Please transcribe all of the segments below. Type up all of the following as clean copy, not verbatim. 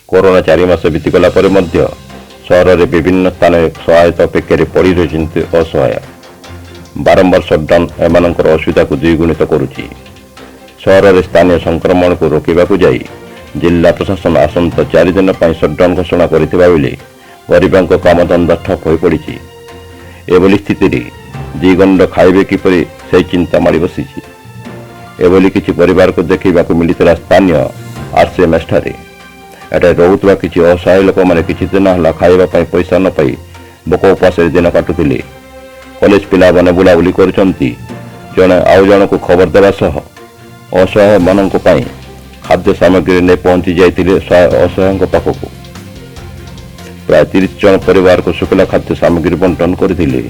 Corona 4 मास बीतीगला पर मध्य सहर में विभिन्न स्थान सहायता अपेक्षा पड़ रही असहाय बारंबार सटडाउन एमानकर असुविधा को द्विगुणित करुच्ची। सहर में स्थानीय संक्रमण को रोकने जाई जिला प्रशासन आसंता 4 दिन सटडाउन घोषणा करथिबा बेले गरीबों कामधंदा ठप हो पड़ी। एभली स्थिति जीगंड खाइबे किपरि से चिंता माड़ी बसी। एभली किछि परिवार को देखा मिलता स्थानीय आरसीएमएस ठारे एटे रोहुवा किछि असहाय लोक मैंने किछि दिन है खाइबा पैसा न पाई भोक उपास दिन काटुले। कॉलेज पिला मैंने बुलाबुली करछंती जणे आउ जण को खबर देवा सह असहाय मानक खाद्य सामग्री नहीं पहुंची जाइतिले असहाय पाखक प्राय 30 जन परिवार को शुक्ला खाद्य सामग्री बंटन करथिले।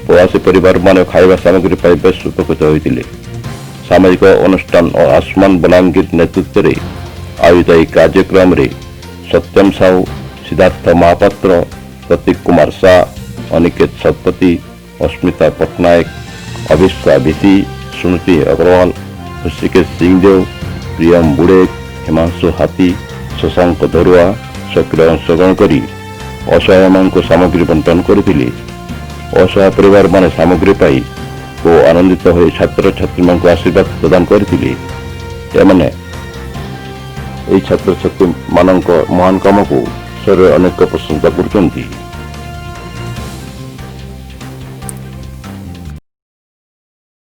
प्रवासी परिवार माने खाइबा सामग्री पाई बेस उपकृत होइतिले। सामाजिक अनुष्ठान और आसमान बलांगीर नेतृत्व में आयोजित यह कार्यक्रम रे सत्यम साहू, सिद्धार्थ महापात्र, प्रतीक कुमार शाह, अनिकेत शतपथी, अस्मिता पट्टनायक, अभिष्का भिसी, सुनीति अग्रवाल, ऋषिकेश सिंहदेव, प्रियम बुड़ेक, हिमांशु हाथी, शशांक धरुआ सक्रिय अंशग्रहण कर असहाय को सामग्री बंटन करथिले। असहाय परिवार माने सामग्री पाई को आनंदित हो छात्र छात्री को आशीर्वाद प्रदान करथिले। एमाने छात्र छात्री मानक महान काम को सर अनेक प्रशंसा करछंती।